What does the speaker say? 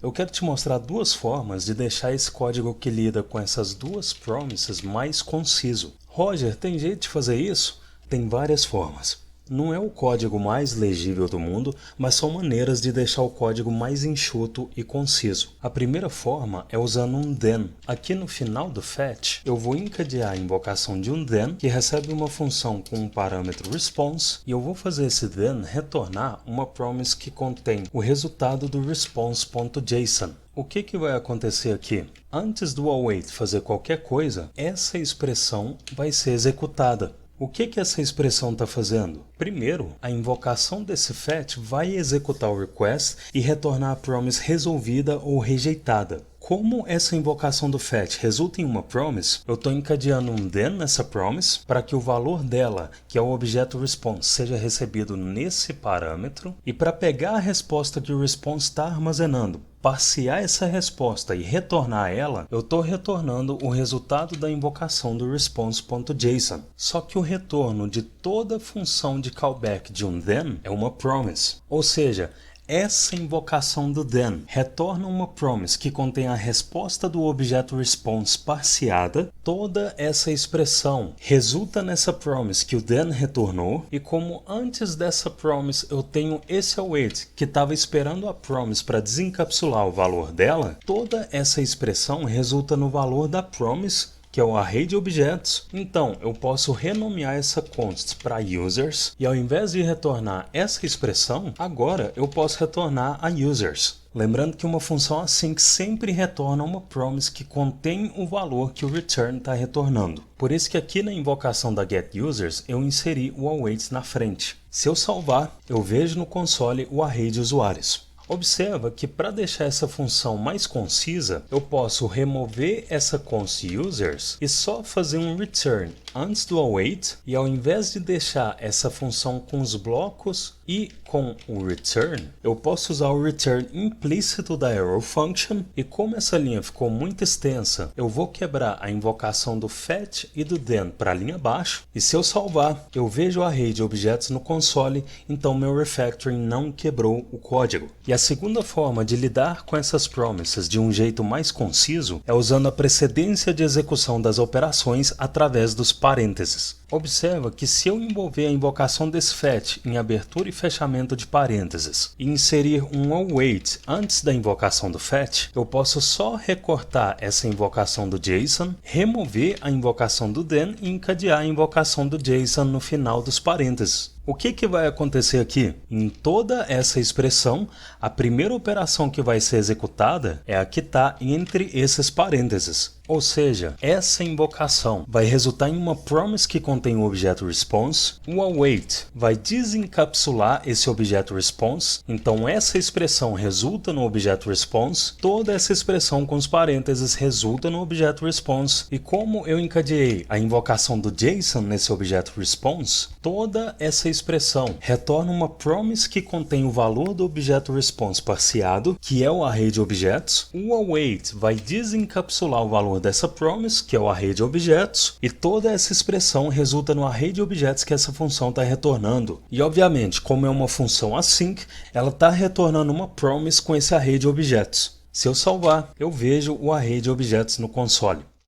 Eu quero te mostrar duas formas de deixar esse código que lida com essas duas promises mais conciso. Roger, tem jeito de fazer isso? Tem várias formas. Não é o código mais legível do mundo, mas são maneiras de deixar o código mais enxuto e conciso. A primeira forma é usando um then. Aqui no final do fetch, eu vou encadear a invocação de um then, que recebe uma função com um parâmetro response, e eu vou fazer esse then retornar uma promise que contém o resultado do response.json. O que vai acontecer aqui? Antes do await fazer qualquer coisa, essa expressão vai ser executada. O que essa expressão está fazendo? Primeiro, a invocação desse fetch vai executar o request e retornar a promise resolvida ou rejeitada. Como essa invocação do fetch resulta em uma promise, eu estou encadeando um then nessa promise para que o valor dela, que é o objeto response, seja recebido nesse parâmetro, e para pegar a resposta que o response está armazenando, parsear essa resposta e retornar ela, eu estou retornando o resultado da invocação do response.json. Só que o retorno de toda função de callback de um then é uma promise. Ou seja, essa invocação do then retorna uma promise que contém a resposta do objeto response parseada. Toda essa expressão resulta nessa promise que o then retornou, e como antes dessa promise eu tenho esse await que estava esperando a promise para desencapsular o valor dela, toda essa expressão resulta no valor da promise, que é o array de objetos. Então eu posso renomear essa const para users, e ao invés de retornar essa expressão, agora eu posso retornar a users. Lembrando que uma função async sempre retorna uma promise que contém o valor que o return está retornando. Por isso que aqui na invocação da getUsers eu inseri o await na frente. Se eu salvar, eu vejo no console o array de usuários. Observa que para deixar essa função mais concisa, eu posso remover essa const users e só fazer um return antes do await, e ao invés de deixar essa função com os blocos e com o return, eu posso usar o return implícito da arrow function, e como essa linha ficou muito extensa, eu vou quebrar a invocação do fetch e do then para a linha abaixo, e se eu salvar, eu vejo o array de objetos no console, então meu refactoring não quebrou o código. E a segunda forma de lidar com essas promises de um jeito mais conciso é usando a precedência de execução das operações através dos parênteses. Observa que se eu envolver a invocação desse fetch em abertura e fechamento de parênteses e inserir um await antes da invocação do fetch, eu posso só recortar essa invocação do JSON, remover a invocação do then e encadear a invocação do JSON no final dos parênteses. O que vai acontecer aqui? Em toda essa expressão, a primeira operação que vai ser executada é a que está entre esses parênteses. Ou seja, essa invocação vai resultar em uma promise que contém o objeto response, o await vai desencapsular esse objeto response, então essa expressão resulta no objeto response, toda essa expressão com os parênteses resulta no objeto response, e como eu encadeei a invocação do JSON nesse objeto response, toda essa expressão retorna uma promise que contém o valor do objeto response parseado, que é o array de objetos, o await vai desencapsular o valor dessa promise, que é o array de objetos, e toda essa expressão resulta no array de objetos que essa função está retornando. E obviamente, como é uma função async, ela está retornando uma promise com esse array de objetos. Se eu salvar, eu vejo o array de objetos no console.